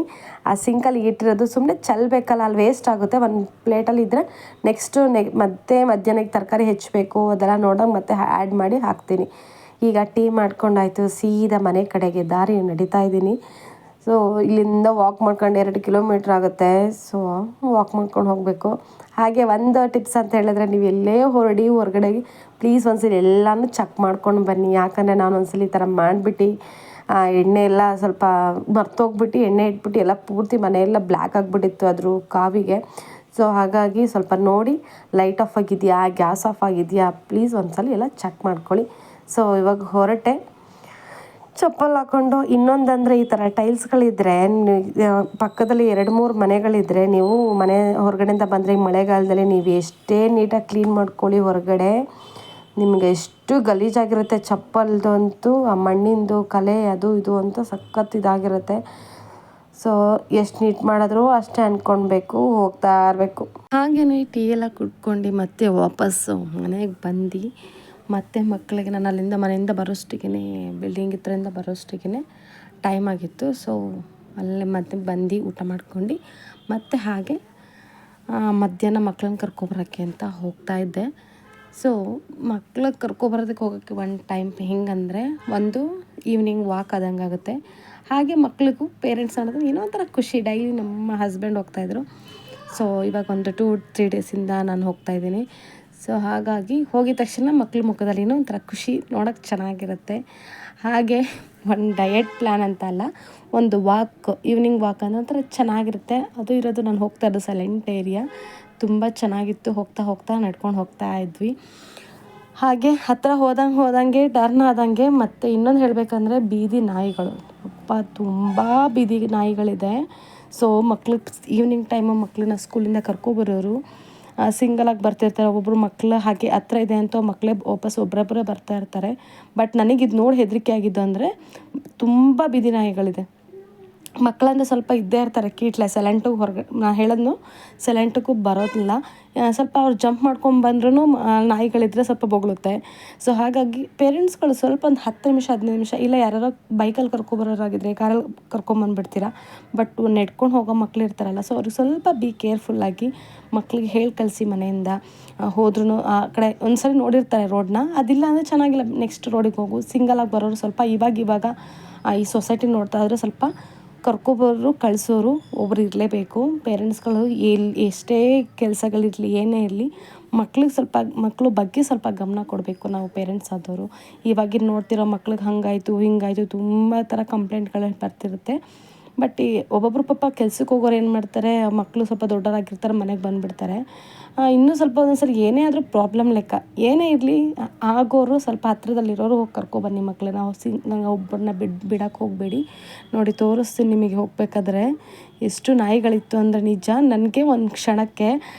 ಆ ಸಿಂಕಲ್ಲಿ ಇಟ್ಟಿರೋದು ಸುಮ್ಮನೆ ಚೆಲ್ಲಬೇಕಲ್ಲ, ಅಲ್ಲಿ ವೇಸ್ಟ್ ಆಗುತ್ತೆ. ಒಂದು ಪ್ಲೇಟಲ್ಲಿ ಇದ್ದರೆ ನೆಕ್ಸ್ಟು ಮತ್ತೆ ಮಧ್ಯಾಹ್ನಕ್ಕೆ ತರಕಾರಿ ಹೆಚ್ಚಬೇಕು, ಅದೆಲ್ಲ ನೋಡೋಂಗೆ ಮತ್ತೆ ಆ್ಯಡ್ ಮಾಡಿ ಹಾಕ್ತೀನಿ. ಈಗ ಟೀ ಮಾಡ್ಕೊಂಡಾಯ್ತು, ಸೀದಾ ಮನೆ ಕಡೆಗೆ ದಾರಿ ನಡೀತಾ ಇದ್ದೀನಿ. ಸೊ ಇಲ್ಲಿಂದ ವಾಕ್ ಮಾಡ್ಕೊಂಡು 2 ಕಿಲೋಮೀಟ್ರ್ ಆಗುತ್ತೆ. ಸೊ ವಾಕ್ ಮಾಡ್ಕೊಂಡು ಹೋಗಬೇಕು. ಹಾಗೆ ಒಂದು ಟಿಪ್ಸ್ ಅಂತ ಹೇಳಿದ್ರೆ, ನೀವು ಎಲ್ಲೇ ಹೊರಗಡೆಗೆ ಪ್ಲೀಸ್ ಒಂದ್ಸಲಿ ಎಲ್ಲನೂ ಚೆಕ್ ಮಾಡ್ಕೊಂಡು ಬನ್ನಿ. ಯಾಕಂದರೆ ನಾನು ಒಂದ್ಸಲಿ ಈ ಥರ ಮಾಡಿಬಿಟ್ಟು ಎಣ್ಣೆ ಎಲ್ಲ ಸ್ವಲ್ಪ ಮರ್ತೋಗ್ಬಿಟ್ಟು ಎಣ್ಣೆ ಇಟ್ಬಿಟ್ಟು ಎಲ್ಲ ಪೂರ್ತಿ ಮನೆಯೆಲ್ಲ ಬ್ಲ್ಯಾಕ್ ಆಗಿಬಿಟ್ಟಿತ್ತು ಅದ್ರ ಕಾವಿಗೆ. ಸೊ ಹಾಗಾಗಿ ಸ್ವಲ್ಪ ನೋಡಿ, ಲೈಟ್ ಆಫ್ ಆಗಿದೆಯಾ, ಗ್ಯಾಸ್ ಆಫ್ ಆಗಿದೆಯಾ, ಪ್ಲೀಸ್ ಒಂದ್ಸಲ ಎಲ್ಲ ಚೆಕ್ ಮಾಡ್ಕೊಳ್ಳಿ. ಸೊ ಇವಾಗ ಹೊರಟೆ, ಚಪ್ಪಲ್ ಹಾಕ್ಕೊಂಡು. ಇನ್ನೊಂದಂದರೆ, ಈ ಥರ ಟೈಲ್ಸ್ಗಳಿದ್ದರೆ ಪಕ್ಕದಲ್ಲಿ 2-3 ಮನೆಗಳಿದ್ದರೆ, ನೀವು ಮನೆ ಹೊರಗಡೆಯಿಂದ ಬಂದರೆ ಈ ಮಳೆಗಾಲದಲ್ಲಿ ನೀವು ಎಷ್ಟೇ ನೀಟಾಗಿ ಕ್ಲೀನ್ ಮಾಡ್ಕೊಳ್ಳಿ ಹೊರಗಡೆ, ನಿಮಗೆ ಎಷ್ಟು ಗಲೀಜಾಗಿರುತ್ತೆ ಚಪ್ಪಲ್ದಂತೂ. ಆ ಮಣ್ಣಿಂದು ಕಲೆ ಅದು ಇದು ಅಂತ ಸಖತ್ ಇದಾಗಿರುತ್ತೆ. ಸೊ ಎಷ್ಟು ನೀಟ್ ಮಾಡಿದ್ರೂ ಅಷ್ಟೇ ಅಂದ್ಕೊಳ್ಬೇಕು, ಹೋಗ್ತಾ ಇರಬೇಕು. ಹಾಗೆಯೇ ಟೀ ಎಲ್ಲ ಕುಡ್ಕೊಂಡು ಮತ್ತೆ ವಾಪಸ್ಸು ಮನೆಗೆ ಬಂದು ಮತ್ತೆ ಮಕ್ಕಳಿಗೆ ನಾನು ಮನೆಯಿಂದ ಬರೋಷ್ಟಿಗೆ, ಬಿಲ್ಡಿಂಗ್ ಹತ್ರದಿಂದ ಬರೋಷ್ಟಿಗೆ ಟೈಮ್ ಆಗಿತ್ತು. ಸೊ ಅಲ್ಲೇ ಮತ್ತೆ ಬಂದು ಊಟ ಮಾಡ್ಕೊಂಡು ಮತ್ತೆ ಹಾಗೆ ಮಧ್ಯಾಹ್ನ ಮಕ್ಕಳನ್ನ ಕರ್ಕೊಬರೋಕ್ಕೆ ಅಂತ ಹೋಗ್ತಾಯಿದ್ದೆ. ಸೊ ಮಕ್ಳಿಗೆ ಕರ್ಕೊಬರೋದಕ್ಕೆ ಹೋಗೋಕ್ಕೆ ಒಂದು ಟೈಮ್ ಹೆಂಗಂದರೆ, ಒಂದು ಈವ್ನಿಂಗ್ ವಾಕ್ ಆದಂಗೆ ಆಗುತ್ತೆ. ಹಾಗೆ ಮಕ್ಳಿಗೂ ಪೇರೆಂಟ್ಸ್ ಅನ್ನೋದು ಏನೋ ಒಂಥರ ಖುಷಿ. ಡೈಲಿ ನಮ್ಮ ಹಸ್ಬೆಂಡ್ ಹೋಗ್ತಾಯಿದ್ರು. ಸೊ ಇವಾಗ ಒಂದು 2-3 ಡೇಸಿಂದ ನಾನು ಹೋಗ್ತಾಯಿದ್ದೀನಿ. ಸೊ ಹಾಗಾಗಿ ಹೋಗಿದ ತಕ್ಷಣ ಮಕ್ಳ ಮುಖದಲ್ಲಿ ಏನೋ ಒಂಥರ ಖುಷಿ, ನೋಡೋಕ್ಕೆ ಚೆನ್ನಾಗಿರುತ್ತೆ. ಹಾಗೆ ಒಂದು ಡಯಟ್ ಪ್ಲ್ಯಾನ್ ಅಂತ ಅಲ್ಲ, ಒಂದು ವಾಕ್, ಈವ್ನಿಂಗ್ ವಾಕ್ ಅನ್ನೋ ಒಂಥರ ಚೆನ್ನಾಗಿರುತ್ತೆ. ಅದು ಇರೋದು ನಾನು ಹೋಗ್ತಾ ಇರೋದು ಸೈಲೆಂಟ್ ಏರಿಯಾ, ತುಂಬ ಚೆನ್ನಾಗಿತ್ತು. ಹೋಗ್ತಾ ನಡ್ಕೊಂಡು ಹೋಗ್ತಾ ಇದ್ವಿ. ಹಾಗೆ ಹತ್ತಿರ ಹೋದಂಗೆ ಟರ್ನ್ ಆದಂಗೆ ಮತ್ತೆ ಇನ್ನೊಂದು ಹೇಳಬೇಕಂದ್ರೆ, ಬೀದಿ ನಾಯಿಗಳು, ತುಂಬ ಬೀದಿ ನಾಯಿಗಳಿದೆ. ಸೊ ಮಕ್ಳಿಗೆ ಈವ್ನಿಂಗ್ ಟೈಮು ಮಕ್ಕಳನ್ನ ಸ್ಕೂಲಿಂದ ಕರ್ಕೊಬರೋರು ಸಿಂಗಲಾಗಿ ಬರ್ತಿರ್ತಾರೆ. ಒಬ್ಬೊಬ್ಬರು ಮಕ್ಕಳು ಹಾಗೆ ಹತ್ರ ಇದೆ ಅಂತ ಮಕ್ಕಳೇ ವಾಪಸ್ ಒಬ್ಬೊಬ್ಬರೇ ಬರ್ತಾ ಇರ್ತಾರೆ. ಬಟ್ ನನಗಿದು ನೋಡಿ ಹೆದರಿಕೆ ಆಗಿದ್ದು ಅಂದರೆ, ತುಂಬ ಬೀದಿ ನಾಯಿಗಳಿದೆ. ಮಕ್ಕಳಂದ್ರೆ ಸ್ವಲ್ಪ ಇದ್ದೇ ಇರ್ತಾರೆ ಕೀಟ್ಲೆ, ಸೈಲೆಂಟಿಗೆ ಹೊರಗೆ ನಾನು ಹೇಳೋದು ಸೈಲೆಂಟಿಗೂ ಬರೋದಿಲ್ಲ. ಸ್ವಲ್ಪ ಅವ್ರು ಜಂಪ್ ಮಾಡ್ಕೊಂಡ್ಬಂದ್ರೂ ನಾಯಿಗಳಿದ್ರೆ ಸ್ವಲ್ಪ ಬೊಗಳುತ್ತೆ. ಸೊ ಹಾಗಾಗಿ ಪೇರೆಂಟ್ಸ್ಗಳು ಸ್ವಲ್ಪ ಒಂದು 10 ನಿಮಿಷ 15 ನಿಮಿಷ, ಇಲ್ಲ ಯಾರು ಬೈಕಲ್ಲಿ ಕರ್ಕೊಬರೋರಾಗಿದ್ರೆ ಕಾರಲ್ಲಿ ಕರ್ಕೊಂಬಂದುಬಿಡ್ತೀರಾ. ಬಟ್ ನೆಡ್ಕೊಂಡು ಹೋಗೋ ಮಕ್ಳು ಇರ್ತಾರಲ್ಲ, ಸೊ ಅವ್ರಿಗೆ ಸ್ವಲ್ಪ ಬಿ ಕೇರ್ಫುಲ್ಲಾಗಿ ಮಕ್ಳಿಗೆ ಹೇಳಿ ಕಳಿಸಿ. ಮನೆಯಿಂದ ಹೋದ್ರೂ ಆ ಕಡೆ ಒಂದ್ಸರಿ ನೋಡಿರ್ತಾರೆ ರೋಡನ್ನ, ಅದಿಲ್ಲ ಅಂದರೆ ಚೆನ್ನಾಗಿಲ್ಲ, ನೆಕ್ಸ್ಟ್ ರೋಡಿಗೆ ಹೋಗು. ಸಿಂಗಲಾಗಿ ಬರೋರು ಸ್ವಲ್ಪ ಇವಾಗ ಈ ಸೊಸೈಟಿ ನೋಡ್ತಾ ಇದ್ರೆ ಸ್ವಲ್ಪ ಕರ್ಕೊಬರೋರು ಕಳಿಸೋರು ಒಬ್ರು ಇರಲೇಬೇಕು. ಪೇರೆಂಟ್ಸ್ಗಳು ಎಷ್ಟೇ ಕೆಲಸಗಳಿರಲಿ ಏನೇ ಇರಲಿ, ಮಕ್ಕಳು ಬಗ್ಗೆ ಸ್ವಲ್ಪ ಗಮನ ಕೊಡಬೇಕು ನಾವು ಪೇರೆಂಟ್ಸ್ ಆದವರು. ಇವಾಗಿನ ನೋಡ್ತಿರೋ ಮಕ್ಳಿಗೆ ಹಾಗಾಯಿತು ಹಿಂಗಾಯಿತು ತುಂಬ ಥರ ಕಂಪ್ಲೇಂಟ್ಗಳು ಬರ್ತಿರುತ್ತೆ. ಬಟ್ ಈ ಒಬ್ಬೊಬ್ರು ಪಾಪ ಕೆಲ್ಸಕ್ಕೆ ಹೋಗೋರು ಏನು ಮಾಡ್ತಾರೆ, ಮಕ್ಕಳು ಸ್ವಲ್ಪ ದೊಡ್ಡವರಾಗಿರ್ತಾರೆ, ಮನೆಗೆ ಬಂದುಬಿಡ್ತಾರೆ. ಇನ್ನೂ ಸ್ವಲ್ಪ ಒಂದೊಂದ್ಸರಿ ಏನೇ ಆದರೂ ಪ್ರಾಬ್ಲಮ್ ಲೆಕ್ಕ, ಏನೇ ಇರಲಿ ಆಗೋರು ಸ್ವಲ್ಪ ಹತ್ರದಲ್ಲಿರೋರು ಹೋಗಿ ಕರ್ಕೊಬನ್ನಿ ಮಕ್ಕಳನ್ನ. ನಂಗೆ ಒಬ್ಬರನ್ನ ಬಿಡೋಕ್ಕೆ ಹೋಗಬೇಡಿ. ನೋಡಿ ತೋರಿಸ್ತೀನಿ ನಿಮಗೆ ಹೋಗ್ಬೇಕಾದ್ರೆ ಎಷ್ಟು ನಾಯಿಗಳಿತ್ತು ಅಂದರೆ, ನಿಜ ನನಗೆ ಒಂದು ಕ್ಷಣಕ್ಕೆ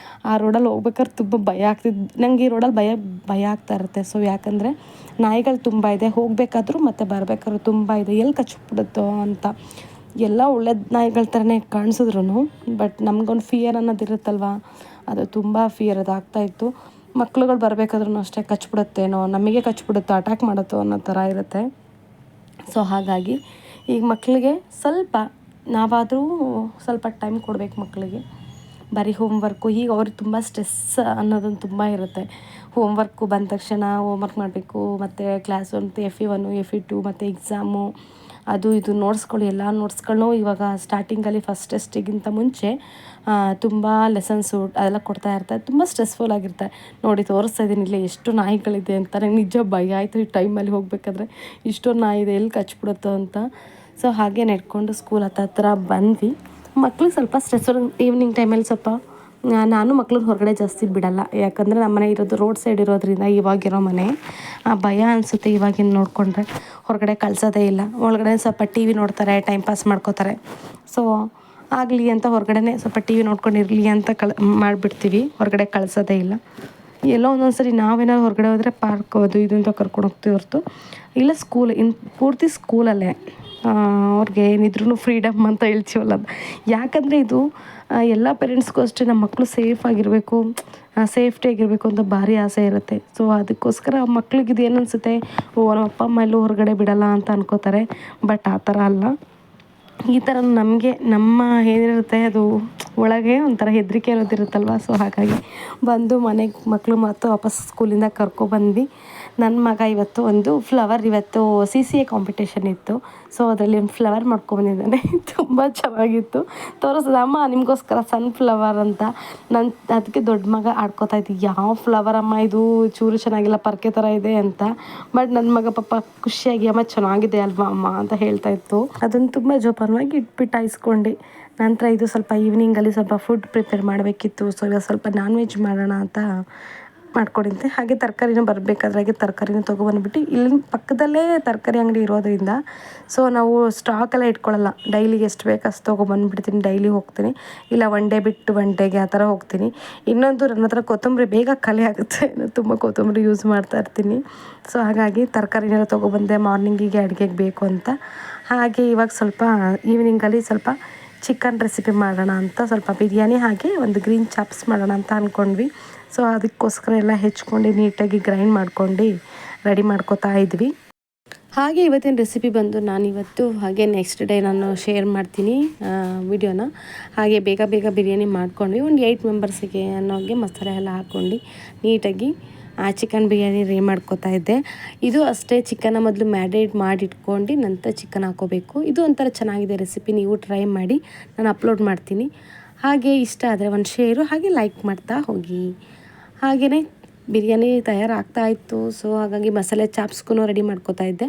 ಆ ರೋಡಲ್ಲಿ ಹೋಗ್ಬೇಕಾದ್ರೆ ತುಂಬ ಭಯ ಆಗ್ತಿದ್ದು. ನನಗೆ ಈ ರೋಡಲ್ಲಿ ಭಯ ಆಗ್ತಾ ಇರುತ್ತೆ. ಸೊ ಯಾಕಂದರೆ ನಾಯಿಗಳು ತುಂಬ ಇದೆ, ಹೋಗಬೇಕಾದ್ರೂ ಮತ್ತು ಬರಬೇಕಾದ್ರೂ ತುಂಬ ಇದೆ, ಎಲ್ಲಿ ಕಚ್ಬಿಡುತ್ತೋ ಅಂತ. ಎಲ್ಲ ಒಳ್ಳೆಯ ನಾಯಿಗಳ ಥರನೇ ಕಾಣಿಸಿದ್ರು ಬಟ್ ನಮಗೊಂದು ಫಿಯರ್ ಅನ್ನೋದಿರುತ್ತಲ್ವ, ಅದು ತುಂಬ ಫಿಯರ್ ಅದಾಗ್ತಾಯಿತ್ತು. ಮಕ್ಳುಗಳು ಬರಬೇಕಾದ್ರೂ ಅಷ್ಟೇ, ಕಚ್ಬಿಡುತ್ತೇನೋ, ನಮಗೆ ಕಚ್ಬಿಡುತ್ತೋ, ಅಟ್ಯಾಕ್ ಮಾಡುತ್ತೋ ಅನ್ನೋ ಥರ ಇರುತ್ತೆ. ಸೊ ಹಾಗಾಗಿ ಈಗ ಮಕ್ಕಳಿಗೆ ಸ್ವಲ್ಪ ನಾವಾದರೂ ಸ್ವಲ್ಪ ಟೈಮ್ ಕೊಡಬೇಕು ಮಕ್ಕಳಿಗೆ. ಬರೀ ಹೋಮ್ವರ್ಕು, ಈಗ ಅವ್ರಿಗೆ ತುಂಬ ಸ್ಟ್ರೆಸ್ ಅನ್ನೋದೊಂದು ತುಂಬ ಇರುತ್ತೆ. ಹೋಮ್ವರ್ಕು ಬಂದ ತಕ್ಷಣ ಹೋಮ್ವರ್ಕ್ ಮಾಡಬೇಕು, ಮತ್ತು ಕ್ಲಾಸ್ 1 FE1 FE2 ಮತ್ತು ಎಕ್ಸಾಮು, ಅದು ಇದು ನೋಟ್ಸ್ಗಳು ಎಲ್ಲ ನೋಟ್ಸ್ಗಳನ್ನೂ ಇವಾಗ ಸ್ಟಾರ್ಟಿಂಗಲ್ಲಿ ಫಸ್ಟ್ ಟೆಸ್ಟಿಗಿಂತ ಮುಂಚೆ ತುಂಬ ಲೆಸನ್ಸು ಅದೆಲ್ಲ ಕೊಡ್ತಾ ಇರ್ತಾರೆ. ತುಂಬ ಸ್ಟ್ರೆಸ್ಫುಲ್ ಆಗಿರ್ತಾರೆ. ನೋಡಿ ತೋರಿಸ್ತಾ ಇದ್ದೀನಿ ಇಲ್ಲಿ ಎಷ್ಟು ನಾಯಿಗಳಿದೆ ಅಂತ. ನಂಗೆ ನಿಜ ಭಯ ಆಯಿತು ಈ ಟೈಮಲ್ಲಿ ಹೋಗಬೇಕಾದ್ರೆ, ಇಷ್ಟೊಂದು ನಾಯಿ ಇದೆ ಎಲ್ಲಿ ಕಚ್ಬಿಡುತ್ತೋ ಅಂತ. ಸೊ ಹಾಗೆ ನಡ್ಕೊಂಡು ಸ್ಕೂಲ್ ಹತ್ರ ಬಂದ್ವಿ. ಮಕ್ಳಿಗೆ ಸ್ವಲ್ಪ ಸ್ಟ್ರೆಸ್ಫುಲ್ ಈವ್ನಿಂಗ್ ಟೈಮಲ್ಲಿ ಸ್ವಲ್ಪ ನಾನು ಮಕ್ಳನ್ನ ಹೊರಗಡೆ ಜಾಸ್ತಿ ಬಿಡಲ್ಲ, ಯಾಕಂದರೆ ನಮ್ಮ ಮನೆ ಇರೋದು ರೋಡ್ ಸೈಡ್ ಇರೋದ್ರಿಂದ, ಇವಾಗಿರೋ ಮನೆ ಭಯ ಅನಿಸುತ್ತೆ ಇವಾಗಿನ ನೋಡಿಕೊಂಡ್ರೆ. ಹೊರಗಡೆ ಕಳ್ಸೋದೇ ಇಲ್ಲ, ಒಳಗಡೆ ಸ್ವಲ್ಪ ಟಿ ವಿ ನೋಡ್ತಾರೆ, ಟೈಮ್ ಪಾಸ್ ಮಾಡ್ಕೋತಾರೆ. ಸೊ ಆಗಲಿ ಅಂತ ಹೊರಗಡೆ ಸ್ವಲ್ಪ ಟಿ ವಿ ನೋಡ್ಕೊಂಡಿರಲಿ ಅಂತ ಮಾಡಿಬಿಡ್ತೀವಿ, ಹೊರಗಡೆ ಕಳ್ಸೋದೇ ಇಲ್ಲ. ಎಲ್ಲೋ ಒಂದೊಂದು ಸರಿ ನಾವೇನಾದ್ರು ಹೊರಗಡೆ ಹೋದರೆ ಪಾರ್ಕ್ ಅದು ಇದು ಅಂತ ಕರ್ಕೊಂಡು ಹೋಗ್ತೀವಿ ಹೊರತು ಇಲ್ಲ ಸ್ಕೂಲ್ ಪೂರ್ತಿ ಸ್ಕೂಲಲ್ಲೇ ಅವ್ರಿಗೆ ಏನಿದ್ರೂ ಫ್ರೀಡಮ್ ಅಂತ ಹೇಳ್ತೀವಲ್ಲ, ಯಾಕಂದರೆ ಇದು ಎಲ್ಲ ಪೇರೆಂಟ್ಸ್ಗೂ ಅಷ್ಟೇ ನಮ್ಮ ಮಕ್ಕಳು ಸೇಫಾಗಿರಬೇಕು, ಸೇಫ್ಟಿಯಾಗಿರಬೇಕು ಅಂತ ಭಾರಿ ಆಸೆ ಇರುತ್ತೆ. ಸೊ ಅದಕ್ಕೋಸ್ಕರ ಮಕ್ಳಿಗೆ ಇದು ಏನು ಅನಿಸುತ್ತೆ, ನಮ್ಮ ಅಪ್ಪ ಅಮ್ಮ ಎಲ್ಲೂ ಹೊರಗಡೆ ಬಿಡಲ್ಲ ಅಂತ ಅನ್ಕೋತಾರೆ. ಬಟ್ ಆ ಥರ ಅಲ್ಲ. ಈ ಥರ ನಮಗೆ ನಮ್ಮ ಏನಿರುತ್ತೆ ಅದು ಒಳಗೆ ಒಂಥರ ಹೆದರಿಕೆ ಇರೋದಿರುತ್ತಲ್ವ. ಸೊ ಹಾಗಾಗಿ ಬಂದು ಮನೆಗೆ ಮಕ್ಕಳು ಮತ್ತು ವಾಪಸ್ ಸ್ಕೂಲಿಂದ ಕರ್ಕೊಬಂದ್ವಿ. ನನ್ನ ಮಗ ಇವತ್ತು ಇವತ್ತು CCA ಕಾಂಪಿಟೇಷನ್ ಇತ್ತು. ಸೊ ಅದರಲ್ಲಿ ಒಂದು ಫ್ಲವರ್ ಮಾಡ್ಕೊಬಂದಿದ್ದಾನೆ. ತುಂಬ ಚೆನ್ನಾಗಿತ್ತು. ತೋರಿಸಿದ ಅಮ್ಮ ನಿಮಗೋಸ್ಕರ ಸನ್ಫ್ಲವರ್ ಅಂತ. ಅದಕ್ಕೆ ದೊಡ್ಡ ಮಗ ಆಡ್ಕೋತಾ ಇದ್ದೆ, ಯಾವ ಫ್ಲವರ್ ಅಮ್ಮ ಇದು, ಚೂರು ಚೆನ್ನಾಗಿಲ್ಲ, ಪರ್ಕೆ ಥರ ಇದೆ ಅಂತ. ಬಟ್ ನನ್ನ ಮಗ ಪಾಪ ಖುಷಿಯಾಗಿ ಅಮ್ಮ ಚೆನ್ನಾಗಿದೆ ಅಲ್ವಾ ಅಮ್ಮ ಅಂತ ಹೇಳ್ತಾ ಇತ್ತು. ಅದನ್ನು ತುಂಬ ಜೋಪಾನವಾಗಿ ಇಟ್ಬಿಟ್ಟು ಹಾಯಿಸ್ಕೊಂಡು ನಂತರ ಇದು ಸ್ವಲ್ಪ ಈವ್ನಿಂಗಲ್ಲಿ ಸ್ವಲ್ಪ ಫುಡ್ ಪ್ರಿಪೇರ್ ಮಾಡಬೇಕಿತ್ತು. ಸೊ ಇವಾಗ ಸ್ವಲ್ಪ ನಾನ್ ವೆಜ್ ಮಾಡೋಣ ಅಂತ ಮಾಡ್ಕೊಂಡಿದ್ದೆ. ಹಾಗೆ ತರಕಾರಿನೂ ಬರಬೇಕಾದ್ರಾಗೆ ತರಕಾರಿನೂ ತೊಗೊಬಂದ್ಬಿಟ್ಟು, ಇಲ್ಲಿ ಪಕ್ಕದಲ್ಲೇ ತರಕಾರಿ ಅಂಗಡಿ ಇರೋದ್ರಿಂದ ಸೊ ನಾವು ಸ್ಟಾಕೆಲ್ಲ ಇಟ್ಕೊಳ್ಳಲ್ಲ. ಡೈಲಿಗೆ ಎಷ್ಟು ಬೇಕು ಅಷ್ಟು ತೊಗೊಬಂದ್ಬಿಡ್ತೀನಿ. ಡೈಲಿ ಹೋಗ್ತೀನಿ, ಇಲ್ಲ ಒನ್ ಡೇ ಬಿಟ್ಟು ಒನ್ ಡೇಗೆ ಆ ಥರ ಹೋಗ್ತೀನಿ. ಇನ್ನೊಂದು ನನ್ನ ಹತ್ರ ಕೊತ್ತಂಬರಿ ಬೇಗ ಖಾಲಿ ಆಗುತ್ತೆ, ನಾನು ತುಂಬ ಕೊತ್ತಂಬರಿ ಯೂಸ್ ಮಾಡ್ತಾ ಇರ್ತೀನಿ. ಸೊ ಹಾಗಾಗಿ ತರಕಾರಿನೆಲ್ಲ ತೊಗೊಬಂದೆ ಮಾರ್ನಿಂಗಿಗೆ ಅಡುಗೆಗೆ ಬೇಕು ಅಂತ. ಹಾಗೆ ಇವಾಗ ಸ್ವಲ್ಪ ಈವ್ನಿಂಗಲ್ಲಿ ಸ್ವಲ್ಪ ಚಿಕನ್ ರೆಸಿಪಿ ಮಾಡೋಣ ಅಂತ, ಸ್ವಲ್ಪ ಬಿರಿಯಾನಿ ಹಾಗೆ ಒಂದು ಗ್ರೀನ್ ಚಾಪ್ಸ್ ಮಾಡೋಣ ಅಂತ ಅಂದ್ಕೊಂಡ್ವಿ. ಸೊ ಅದಕ್ಕೋಸ್ಕರ ಎಲ್ಲ ಹೆಚ್ಕೊಂಡು ನೀಟಾಗಿ ಗ್ರೈಂಡ್ ಮಾಡ್ಕೊಂಡು ರೆಡಿ ಮಾಡ್ಕೋತಾ ಇದ್ವಿ. ಹಾಗೆ ಇವತ್ತಿನ ರೆಸಿಪಿ ಬಂದು ನಾನಿವತ್ತು ಹಾಗೆ ನೆಕ್ಸ್ಟ್ ಡೇ ನಾನು ಶೇರ್ ಮಾಡ್ತೀನಿ ವಿಡಿಯೋನ. ಹಾಗೆ ಬೇಗ ಬಿರಿಯಾನಿ ಮಾಡ್ಕೊಂಡ್ವಿ. ಒಂದು 8 ಮೆಂಬರ್ಸಿಗೆ ಅನ್ನೋಗೆ ಮಸಾಲೆ ಎಲ್ಲ ಹಾಕ್ಕೊಂಡು ನೀಟಾಗಿ ಚಿಕನ್ ಬಿರಿಯಾನಿ ರೆಡಿ ಮಾಡ್ಕೋತಾ ಇದ್ದೆ. ಇದು ಅಷ್ಟೇ, ಚಿಕನ್ನ ಮೊದಲು ಮ್ಯಾರಿನೇಟ್ ಮಾಡಿ ಇಟ್ಕೊಂಡು ನಂತರ ಚಿಕನ್ ಹಾಕೋಬೇಕು. ಇದು ಒಂಥರ ಚೆನ್ನಾಗಿದೆ ರೆಸಿಪಿ, ನೀವು ಟ್ರೈ ಮಾಡಿ, ನಾನು ಅಪ್ಲೋಡ್ ಮಾಡ್ತೀನಿ. ಹಾಗೆ ಇಷ್ಟ ಆದರೆ ಒಂದು ಶೇರು ಹಾಗೆ ಲೈಕ್ ಮಾಡ್ತಾ ಹೋಗಿ. ಹಾಗೆಯೇ ಬಿರಿಯಾನಿ ತಯಾರಾಗ್ತಾ ಇತ್ತು. ಸೊ ಹಾಗಾಗಿ ಮಸಾಲೆ ಚಾಪ್ಸ್ಗೂ ರೆಡಿ ಮಾಡ್ಕೋತಾ ಇದ್ದೆ.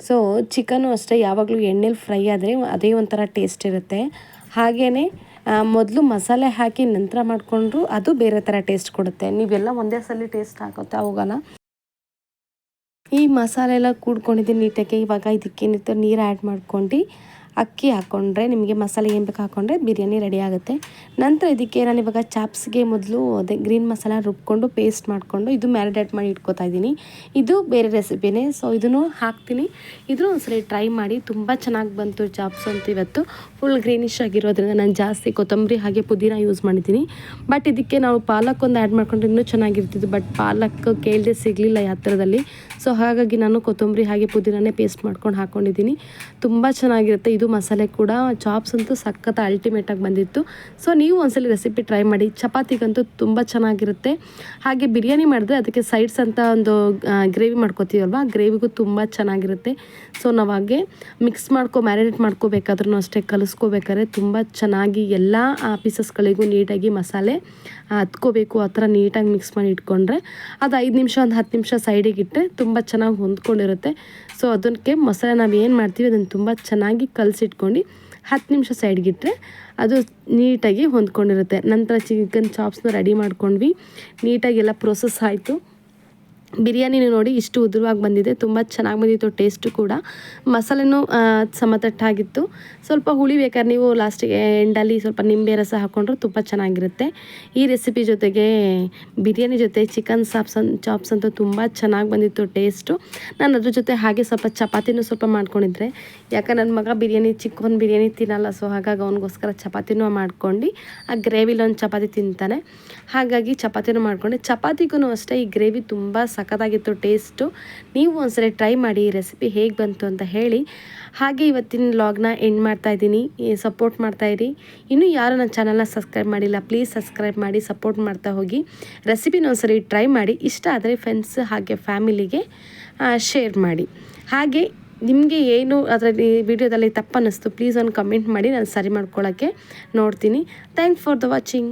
ಸೊ ಚಿಕನ್ನು ಅಷ್ಟೇ, ಯಾವಾಗಲೂ ಎಣ್ಣೆಲಿ ಫ್ರೈ ಆದರೆ ಅದೇ ಒಂಥರ ಟೇಸ್ಟ್ ಇರುತ್ತೆ. ಹಾಗೆಯೇ ಮೊದಲು ಮಸಾಲೆ ಹಾಕಿ ನಂತರ ಮಾಡಿಕೊಂಡ್ರು ಅದು ಬೇರೆ ಥರ ಟೇಸ್ಟ್ ಕೊಡುತ್ತೆ. ನೀವೆಲ್ಲ ಒಂದೇ ಸಲ ಟೇಸ್ಟ್ ಹಾಕೋತಾ ಹೋಗೋಲ್ಲ. ಈ ಮಸಾಲೆ ಎಲ್ಲ ಕೂಡ್ಕೊಂಡಿದ್ದೀನಿ ನೀಟಾಗಿ. ಇವಾಗ ಇದಕ್ಕೇನಿತ್ತು ನೀರು ಆ್ಯಡ್ ಮಾಡ್ಕೊಂಡು ಅಕ್ಕಿ ಹಾಕ್ಕೊಂಡ್ರೆ, ನಿಮಗೆ ಮಸಾಲೆ ಏನು ಬೇಕು ಹಾಕ್ಕೊಂಡ್ರೆ ಬಿರಿಯಾನಿ ರೆಡಿ ಆಗುತ್ತೆ. ನಂತರ ಇದಕ್ಕೆ ನಾನು ಇವಾಗ ಚಾಪ್ಸ್ಗೆ ಮೊದಲು ಅದೇ ಗ್ರೀನ್ ಮಸಾಲ ರುಬ್ಕೊಂಡು ಪೇಸ್ಟ್ ಮಾಡಿಕೊಂಡು ಇದು ಮ್ಯಾರಿನೇಟ್ ಮಾಡಿ ಇಟ್ಕೋತಾ ಇದ್ದೀನಿ. ಇದು ಬೇರೆ ರೆಸಿಪಿನೇ. ಸೊ ಇದನ್ನು ಹಾಕ್ತೀನಿ. ಇದನ್ನು ಒಂದ್ಸಲ ಟ್ರೈ ಮಾಡಿ, ತುಂಬ ಚೆನ್ನಾಗಿ ಬಂತು ಚಾಪ್ಸ್ ಅಂತ. ಇವತ್ತು ಫುಲ್ ಗ್ರೀನಿಶ್ ಆಗಿರೋದ್ರಿಂದ ನಾನು ಜಾಸ್ತಿ ಕೊತ್ತಂಬರಿ ಹಾಗೆ ಪುದೀನ ಯೂಸ್ ಮಾಡಿದ್ದೀನಿ. ಬಟ್ ಇದಕ್ಕೆ ನಾವು ಪಾಲಕ್ ಒಂದು ಆ್ಯಡ್ ಮಾಡ್ಕೊಂಡ್ರೆ ಇನ್ನೂ ಚೆನ್ನಾಗಿರ್ತಿತ್ತು. ಬಟ್ ಪಾಲಕ್ ಕೇಳದೆ ಸಿಗಲಿಲ್ಲ ಯಾತ್ರದಲ್ಲಿ. ಸೊ ಹಾಗಾಗಿ ನಾನು ಕೊತ್ತಂಬರಿ ಹಾಗೆ ಪುದೀನನೇ ಪೇಸ್ಟ್ ಮಾಡ್ಕೊಂಡು ಹಾಕ್ಕೊಂಡಿದ್ದೀನಿ. ತುಂಬ ಚೆನ್ನಾಗಿರುತ್ತೆ ಇದು ಮಸಾಲೆ ಕೂಡ. ಚಾಪ್ಸ್ ಅಂತೂ ಸಖತ್ ಅಲ್ಟಿಮೇಟಾಗಿ ಬಂದಿತ್ತು. ಸೊ ನೀವು ಒಂದ್ಸಲ ರೆಸಿಪಿ ಟ್ರೈ ಮಾಡಿ. ಚಪಾತಿಗಂತೂ ತುಂಬ ಚೆನ್ನಾಗಿರುತ್ತೆ. ಹಾಗೆ ಬಿರಿಯಾನಿ ಮಾಡಿದ್ರೆ ಅದಕ್ಕೆ ಸೈಡ್ಸ್ ಅಂತ ಒಂದು ಗ್ರೇವಿ ಮಾಡ್ಕೋತೀವಲ್ವ, ಗ್ರೇವಿಗೂ ತುಂಬ ಚೆನ್ನಾಗಿರುತ್ತೆ. ಸೊ ನಾವು ಹಾಗೆ ಮಿಕ್ಸ್ ಮ್ಯಾರಿನೇಟ್ ಮಾಡ್ಕೋಬೇಕಾದ್ರೂ ಅಷ್ಟೇ, ಕಲಿಸ್ಕೋಬೇಕಾದ್ರೆ ತುಂಬ ಚೆನ್ನಾಗಿ ಎಲ್ಲ ಪೀಸಸ್ಗಳಿಗೂ ನೀಟಾಗಿ ಮಸಾಲೆ ಹತ್ಕೋಬೇಕು. ಆ ಥರ ನೀಟಾಗಿ ಮಿಕ್ಸ್ ಮಾಡಿ ಇಟ್ಕೊಂಡ್ರೆ ಅದು 5 ನಿಮಿಷ ಒಂದು 10 ನಿಮಿಷ ಸೈಡಿಗೆ ಇಟ್ಟರೆ ತುಂಬ ಚೆನ್ನಾಗಿ ಹೊಂದ್ಕೊಂಡಿರುತ್ತೆ. ಸೊ ಅದಕ್ಕೆ ಮಸಾಲೆ ನಾವು ಏನು ಮಾಡ್ತೀವಿ ಅದನ್ನು ತುಂಬ ಚೆನ್ನಾಗಿ ಕಲಸಿಟ್ಕೊಂಡು 10 ನಿಮಿಷ ಸೈಡ್ಗಿಟ್ರೆ ಅದು ನೀಟಾಗಿ ಹೊಂದ್ಕೊಂಡಿರುತ್ತೆ. ನಂತರ ಚಿಕನ್ ಚಾಪ್ಸ್ನ ರೆಡಿ ಮಾಡ್ಕೊಂಡ್ವಿ. ನೀಟಾಗಿ ಎಲ್ಲ ಪ್ರೋಸೆಸ್ ಆಯಿತು. ಬಿರಿಯಾನಿನೂ ನೋಡಿ ಇಷ್ಟು ಉದುರವಾಗಿ ಬಂದಿದೆ, ತುಂಬ ಚೆನ್ನಾಗಿ ಬಂದಿತ್ತು ಟೇಸ್ಟು ಕೂಡ. ಮಸಾಲೆನೂ ಸಮತಟ್ಟಾಗಿತ್ತು. ಸ್ವಲ್ಪ ಹುಳಿ ಬೇಕಾದ್ರೆ ನೀವು ಲಾಸ್ಟಿಗೆ ಎಂಡಲ್ಲಿ ಸ್ವಲ್ಪ ನಿಂಬೆ ರಸ ಹಾಕ್ಕೊಂಡ್ರೆ ತುಂಬ ಚೆನ್ನಾಗಿರುತ್ತೆ. ಈ ರೆಸಿಪಿ ಜೊತೆಗೆ ಬಿರಿಯಾನಿ ಜೊತೆ ಚಿಕನ್ ಚಾಪ್ಸ್ ಅಂತೂ ತುಂಬ ಚೆನ್ನಾಗಿ ಬಂದಿತ್ತು ಟೇಸ್ಟು. ನಾನು ಅದ್ರ ಜೊತೆ ಹಾಗೆ ಸ್ವಲ್ಪ ಚಪಾತಿನೂ ಸ್ವಲ್ಪ ಮಾಡ್ಕೊಂಡಿದ್ರೆ, ಯಾಕೆ ನನ್ನ ಮಗ ಚಿಕನ್ ಬಿರಿಯಾನಿ ತಿನ್ನಲ್ಲ. ಸೊ ಹಾಗಾಗಿ ಅವನಿಗೋಸ್ಕರ ಚಪಾತಿನೂ ಮಾಡ್ಕೊಂಡು ಆ ಗ್ರೇವಿಲಿ ಒಂದು ಚಪಾತಿ ತಿಂತಾನೆ. ಹಾಗಾಗಿ ಚಪಾತಿನೂ ಮಾಡ್ಕೊಂಡೆ. ಚಪಾತಿಗೂ ಅಷ್ಟೇ ಈ ಗ್ರೇವಿ ತುಂಬ ಸಖತ್ತಾಗಿತ್ತು ಟೇಸ್ಟು. ನೀವು ಒಂದ್ಸರಿ ಟ್ರೈ ಮಾಡಿ, ಈ ರೆಸಿಪಿ ಹೇಗೆ ಬಂತು ಅಂತ ಹೇಳಿ. ಹಾಗೆ ಇವತ್ತಿನ ವ್ಲಾಗ್ನ ಎಂಡ್ ಮಾಡ್ತಾಯಿದ್ದೀನಿ. ಸಪೋರ್ಟ್ ಮಾಡ್ತಾಯಿರಿ. ಇನ್ನೂ ಯಾರು ನನ್ನ ಚಾನಲ್ನ ಸಬ್ಸ್ಕ್ರೈಬ್ ಮಾಡಿಲ್ಲ, ಪ್ಲೀಸ್ ಸಬ್ಸ್ಕ್ರೈಬ್ ಮಾಡಿ ಸಪೋರ್ಟ್ ಮಾಡ್ತಾ ಹೋಗಿ. ರೆಸಿಪಿನ ಒಂದ್ಸರಿ ಟ್ರೈ ಮಾಡಿ, ಇಷ್ಟ ಆದರೆ ಫ್ರೆಂಡ್ಸ್ ಹಾಗೆ ಫ್ಯಾಮಿಲಿಗೆ ಶೇರ್ ಮಾಡಿ. ಹಾಗೆ ನಿಮಗೆ ಏನು ಅದರಲ್ಲಿ ವಿಡಿಯೋದಲ್ಲಿ ತಪ್ಪು ಅನ್ನಿಸ್ತು ಪ್ಲೀಸ್ ಒಂದು ಕಮೆಂಟ್ ಮಾಡಿ ನಾನು ಸರಿ ಮಾಡ್ಕೊಳ್ಳೋಕ್ಕೆ ನೋಡ್ತೀನಿ. Thanks for the watching.